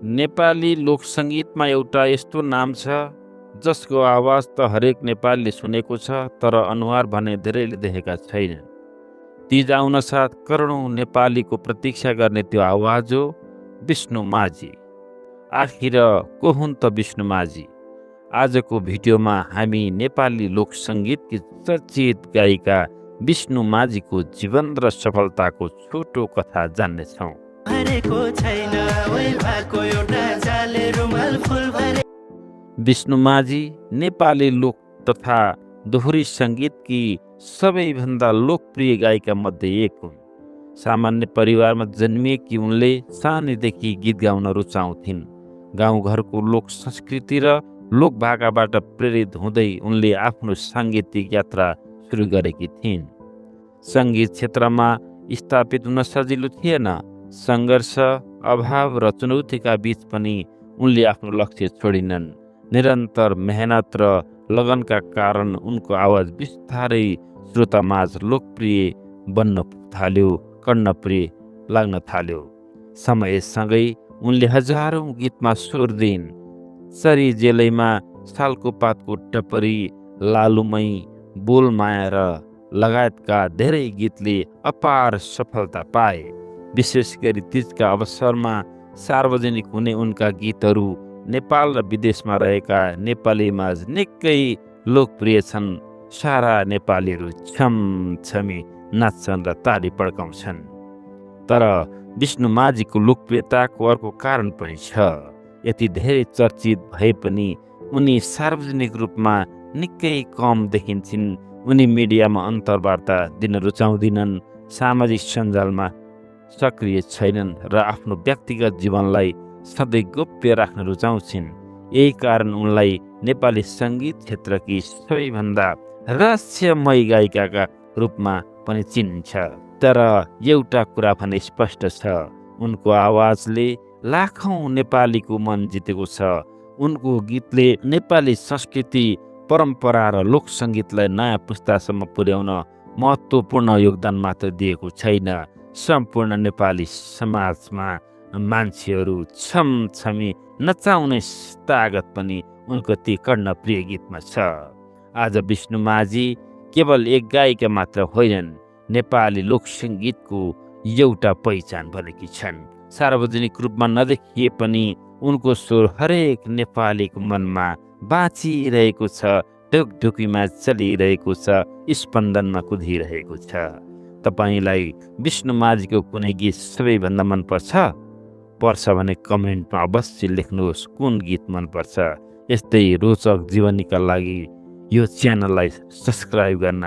नेपाली लोकसङ्गीतमा एउटा यस्तो नाम छ जसको आवाज त हरेक नेपालीले सुनेको छ, तर अनुहार भने धेरैले देखेका छैन। तीज आउन साथ करोडौँ नेपालीको प्रतीक्षा गर्ने त्यो आवाज हो विष्णु माझी। आखिर को हुन् त विष्णु माझी? आजको भिडियोमा हामी नेपाली लोकसङ्गीतकी चर्चित गायिका विष्णु माझीको जीवन र सफलताको छोटो कथा जान्नेछौँ। विष्णु माझी नेपाली लोक तथा दोहोरी सङ्गीतकी सबैभन्दा लोकप्रिय गायिका मध्ये एक हुन्। सामान्य परिवारमा जन्मिएकी उनले सानैदेखि गीत गाउन रुचाउँथिन्। गाउँघरको लोक संस्कृति र लोक भाकाबाट प्रेरित हुँदै उनले आफ्नो साङ्गीतिक यात्रा सुरु गरेकी थिइन्। सङ्गीत क्षेत्रमा स्थापित हुन सजिलो थिएन। सङ्घर्ष, अभाव र चुनौतीका बीच पनि उनले आफ्नो लक्ष्य छोडिनन्। निरन्तर मेहनत र लगनका कारण उनको आवाज बिस्तारै श्रोतामाझ लोकप्रिय बन्न थाल्यो, कर्णप्रिय लाग्न थाल्यो। समयसँगै उनले हजारौँ गीतमा स्वर दिइन्। चरी जेलैमा, सालको पातको टपरी, लालुमै, बोलमाया र लगायतका धेरै गीतले अपार सफलता पाए। विशेष गरी तीजका अवसरमा सार्वजनिक हुने उनका गीतहरू नेपाल र विदेशमा रहेका नेपालीमाझ निकै लोकप्रिय छन्। सारा नेपालीहरू छमछमी नाच्छन् र ताली पड्काउँछन्। तर विष्णु माझीको लोकप्रियताको अर्को कारण पनि छ। यति धेरै चर्चित भए पनि उनी सार्वजनिक रूपमा निकै कम देखिन्छन्। उनी मिडियामा अन्तर्वार्ता दिन रुचाउँदिनन्, सामाजिक सञ्जालमा सक्रिय छैनन् र आफ्नो व्यक्तिगत जीवनलाई सधैँ गोप्य राख्न रुचाउँछिन्। यही कारण उनलाई नेपाली सङ्गीत क्षेत्रकी सबैभन्दा रहस्यमय गायिकाका रूपमा पनि चिनिन्छ। तर एउटा कुरा भने स्पष्ट छ, उनको आवाजले लाखौँ नेपालीको मन जितेको छ। उनको गीतले नेपाली संस्कृति, परम्परा र लोकसङ्गीतलाई नयाँ पुस्तासम्म पुर्याउन महत्त्वपूर्ण योगदान मात्र दिएको छैन, सम्पूर्ण नेपाली समाजमा मान्छेहरू छमछमी नचाउने तागत पनि उनको ती कर्णप्रिय गीतमा छ। आज विष्णु माझी केवल एक गायिका मात्र होइनन्, नेपाली लोकसङ्गीतको एउटा पहिचान बनेकी छन्। सार्वजनिक रूपमा नदेखिए पनि उनको स्वर हरेक नेपालीको मनमा बाँचिरहेको छ, ढुकढुकीमा चलिरहेको छ, स्पन्दनमा कुदिरहेको छ। तपाईँलाई विष्णु माझीको कुनै गीत सबैभन्दा मनपर्छ? पर्छ भने कमेन्टमा अवश्य लेख्नुहोस् कुन गीत मनपर्छ। यस्तै रोचक जीवनीका लागि यो च्यानललाई सब्सक्राइब गर्न